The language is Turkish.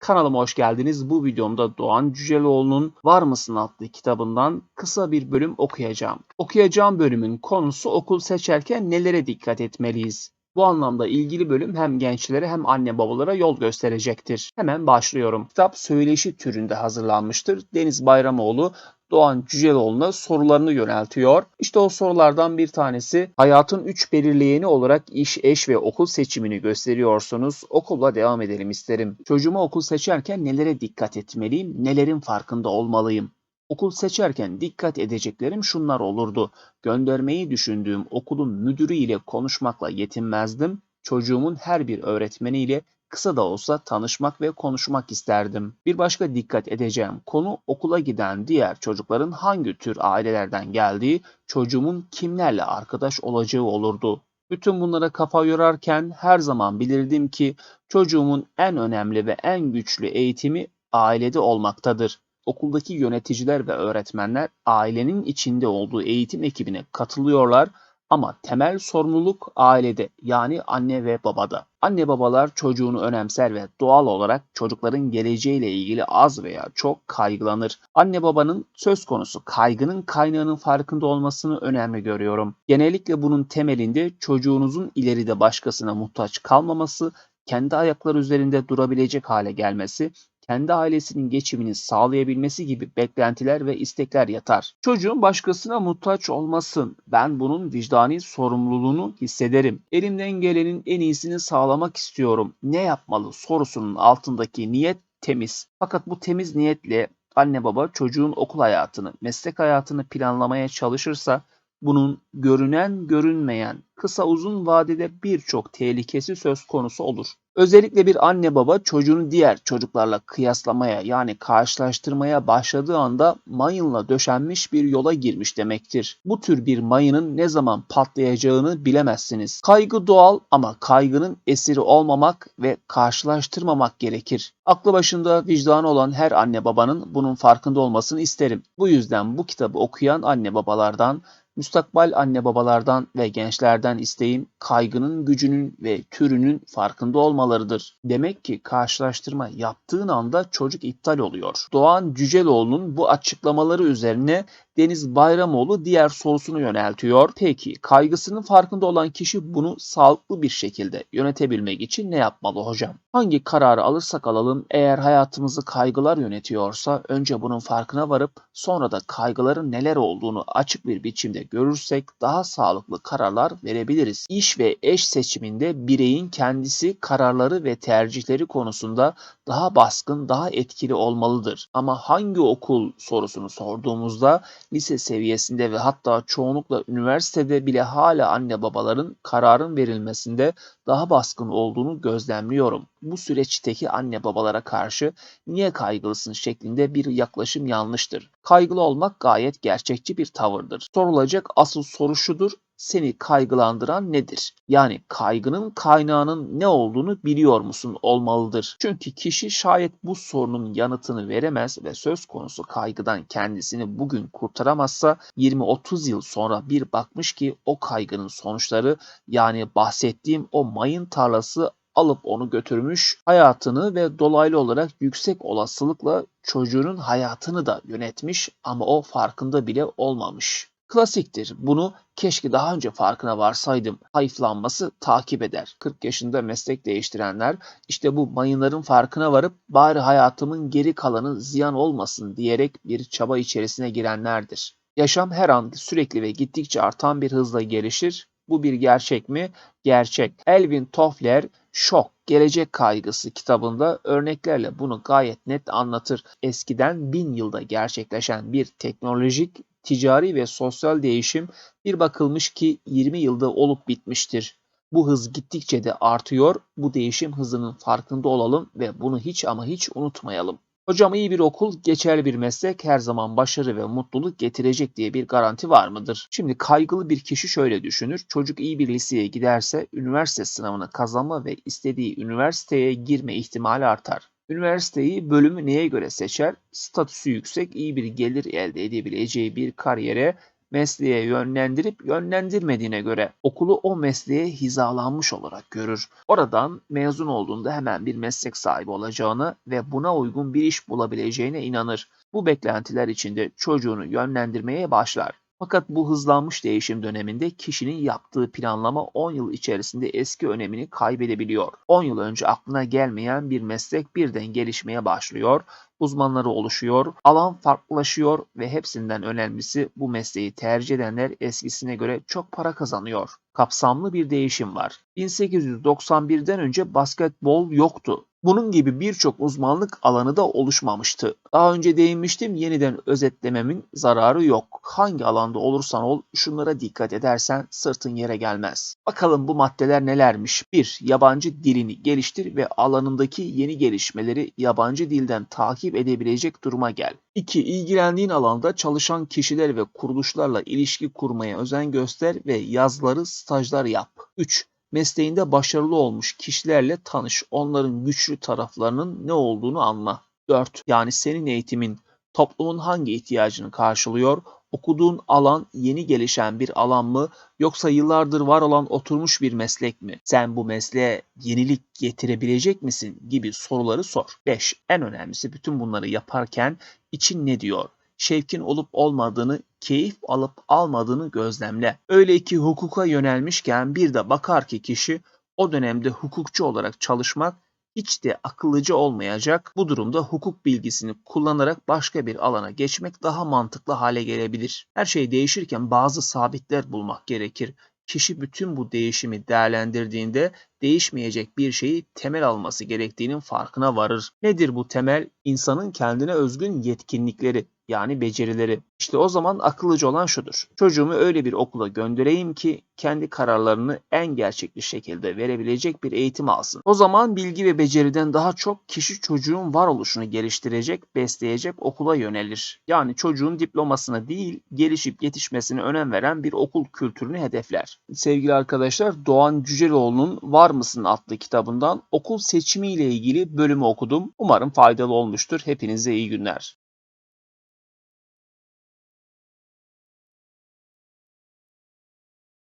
Kanalıma hoş geldiniz. Bu videomda Doğan Cüceloğlu'nun Var mısın adlı kitabından kısa bir bölüm okuyacağım. Okuyacağım bölümün konusu okul seçerken nelere dikkat etmeliyiz? Bu anlamda ilgili bölüm hem gençlere hem anne babalara yol gösterecektir. Hemen başlıyorum. Kitap söyleşi türünde hazırlanmıştır. Deniz Bayramoğlu Doğan Cüceloğlu'na sorularını yöneltiyor. İşte o sorulardan bir tanesi: hayatın 3 belirleyeni olarak iş, eş ve okul seçimini gösteriyorsunuz. Okulla devam edelim isterim. Çocuğuma okul seçerken nelere dikkat etmeliyim, nelerin farkında olmalıyım? Okul seçerken dikkat edeceklerim şunlar olurdu. Göndermeyi düşündüğüm okulun müdürü ile konuşmakla yetinmezdim. Çocuğumun her bir öğretmeniyle kısa da olsa tanışmak ve konuşmak isterdim. Bir başka dikkat edeceğim konu okula giden diğer çocukların hangi tür ailelerden geldiği, çocuğumun kimlerle arkadaş olacağı olurdu. Bütün bunlara kafa yorarken her zaman bilirdim ki çocuğumun en önemli ve en güçlü eğitimi ailede olmaktadır. Okuldaki yöneticiler ve öğretmenler ailenin içinde olduğu eğitim ekibine katılıyorlar ama temel sorumluluk ailede, yani anne ve babada. Anne babalar çocuğunu önemser ve doğal olarak çocukların geleceğiyle ilgili az veya çok kaygılanır. Anne babanın söz konusu kaygının kaynağının farkında olmasını önemli görüyorum. Genellikle bunun temelinde çocuğunuzun ileride başkasına muhtaç kalmaması, kendi ayakları üzerinde durabilecek hale gelmesi, kendi ailesinin geçimini sağlayabilmesi gibi beklentiler ve istekler yatar. Çocuğun başkasına muhtaç olmasın. Ben bunun vicdani sorumluluğunu hissederim. Elimden gelenin en iyisini sağlamak istiyorum. Ne yapmalı sorusunun altındaki niyet temiz. Fakat bu temiz niyetle anne baba çocuğun okul hayatını, meslek hayatını planlamaya çalışırsa bunun görünen görünmeyen, kısa uzun vadede birçok tehlikesi söz konusu olur. Özellikle bir anne baba çocuğunu diğer çocuklarla kıyaslamaya, yani karşılaştırmaya başladığı anda mayınla döşenmiş bir yola girmiş demektir. Bu tür bir mayının ne zaman patlayacağını bilemezsiniz. Kaygı doğal ama kaygının esiri olmamak ve karşılaştırmamak gerekir. Aklı başında vicdanı olan her anne babanın bunun farkında olmasını isterim. Bu yüzden bu kitabı okuyan anne babalardan, müstakbel anne babalardan ve gençlerden isteğim kaygının gücünün ve türünün farkında olmalarıdır. Demek ki karşılaştırma yaptığın anda çocuk iptal oluyor. Doğan Cüceloğlu'nun bu açıklamaları üzerine Deniz Bayramoğlu diğer sorusunu yöneltiyor. Peki kaygısının farkında olan kişi bunu sağlıklı bir şekilde yönetebilmek için ne yapmalı hocam? Hangi kararı alırsak alalım, eğer hayatımızı kaygılar yönetiyorsa önce bunun farkına varıp sonra da kaygıların neler olduğunu açık bir biçimde görürsek daha sağlıklı kararlar verebiliriz. İş ve eş seçiminde bireyin kendisi kararları ve tercihleri konusunda daha baskın, daha etkili olmalıdır. Ama hangi okul sorusunu sorduğumuzda lise seviyesinde ve hatta çoğunlukla üniversitede bile hala anne babaların kararın verilmesinde daha baskın olduğunu gözlemliyorum. Bu süreçteki anne babalara karşı niye kaygılısın şeklinde bir yaklaşım yanlıştır. Kaygılı olmak gayet gerçekçi bir tavırdır. Sorulacak asıl soru şudur: seni kaygılandıran nedir? Yani kaygının kaynağının ne olduğunu biliyor musun olmalıdır. Çünkü kişi şayet bu sorunun yanıtını veremez ve söz konusu kaygıdan kendisini bugün kurtaramazsa 20-30 yıl sonra bir bakmış ki o kaygının sonuçları, yani bahsettiğim o mayın tarlası alıp onu götürmüş, hayatını ve dolaylı olarak yüksek olasılıkla çocuğunun hayatını da yönetmiş ama o farkında bile olmamış. Klasiktir. Bunu keşke daha önce farkına varsaydım hayıflanması takip eder. 40 yaşında meslek değiştirenler işte bu mayınların farkına varıp bari hayatımın geri kalanı ziyan olmasın diyerek bir çaba içerisine girenlerdir. Yaşam her an sürekli ve gittikçe artan bir hızla gelişir. Bu bir gerçek mi? Gerçek. Alvin Toffler Şok, Gelecek Kaygısı kitabında örneklerle bunu gayet net anlatır. Eskiden 1000 yılda gerçekleşen bir teknolojik, ticari ve sosyal değişim bir bakılmış ki 20 yılda olup bitmiştir. Bu hız gittikçe de artıyor. Bu değişim hızının farkında olalım ve bunu hiç ama hiç unutmayalım. Hocam, iyi bir okul, geçerli bir meslek her zaman başarı ve mutluluk getirecek diye bir garanti var mıdır? Şimdi kaygılı bir kişi şöyle düşünür. Çocuk iyi bir liseye giderse üniversite sınavını kazanma ve istediği üniversiteye girme ihtimali artar. Üniversiteyi, bölümü neye göre seçer? Statüsü yüksek, iyi bir gelir elde edebileceği bir kariyere mesleğe yönlendirip yönlendirmediğine göre okulu o mesleğe hizalanmış olarak görür. Oradan mezun olduğunda hemen bir meslek sahibi olacağını ve buna uygun bir iş bulabileceğine inanır. Bu beklentiler içinde çocuğunu yönlendirmeye başlar. Fakat bu hızlanmış değişim döneminde kişinin yaptığı planlama 10 yıl içerisinde eski önemini kaybedebiliyor. 10 yıl önce aklına gelmeyen bir meslek birden gelişmeye başlıyor, uzmanları oluşuyor, alan farklılaşıyor ve hepsinden önemlisi bu mesleği tercih edenler eskisine göre çok para kazanıyor. Kapsamlı bir değişim var. 1891'den önce basketbol yoktu. Bunun gibi birçok uzmanlık alanı da oluşmamıştı. Daha önce değinmiştim, yeniden özetlememin zararı yok. Hangi alanda olursan ol şunlara dikkat edersen sırtın yere gelmez. Bakalım bu maddeler nelermiş? 1. Yabancı dilini geliştir ve alanındaki yeni gelişmeleri yabancı dilden takip edebilecek duruma gel. 2. İlgilendiğin alanda çalışan kişiler ve kuruluşlarla ilişki kurmaya özen göster ve yazları, stajlar yap. 3. Mesleğinde başarılı olmuş kişilerle tanış, onların güçlü taraflarının ne olduğunu anla. 4. Yani senin eğitimin toplumun hangi ihtiyacını karşılıyor? Okuduğun alan yeni gelişen bir alan mı yoksa yıllardır var olan oturmuş bir meslek mi? Sen bu mesleğe yenilik getirebilecek misin gibi soruları sor. 5. En önemlisi bütün bunları yaparken için ne diyor? Şevkin olup olmadığını, keyif alıp almadığını gözlemle. Öyle ki hukuka yönelmişken bir de bakar ki kişi o dönemde hukukçu olarak çalışmak hiç de akıllıca olmayacak. Bu durumda hukuk bilgisini kullanarak başka bir alana geçmek daha mantıklı hale gelebilir. Her şey değişirken bazı sabitler bulmak gerekir. Kişi bütün bu değişimi değerlendirdiğinde değişmeyecek bir şeyi temel alması gerektiğinin farkına varır. Nedir bu temel? İnsanın kendine özgün yetkinlikleri, yani becerileri. İşte o zaman akıllıca olan şudur: çocuğumu öyle bir okula göndereyim ki kendi kararlarını en gerçekçi şekilde verebilecek bir eğitim alsın. O zaman bilgi ve beceriden daha çok kişi çocuğun varoluşunu geliştirecek, besleyecek okula yönelir. Yani çocuğun diplomasına değil, gelişip yetişmesine önem veren bir okul kültürünü hedefler. Sevgili arkadaşlar, Doğan Cüceloğlu'nun Var mısın adlı kitabından okul seçimi ile ilgili bölümü okudum. Umarım faydalı olmuştur. Hepinize iyi günler.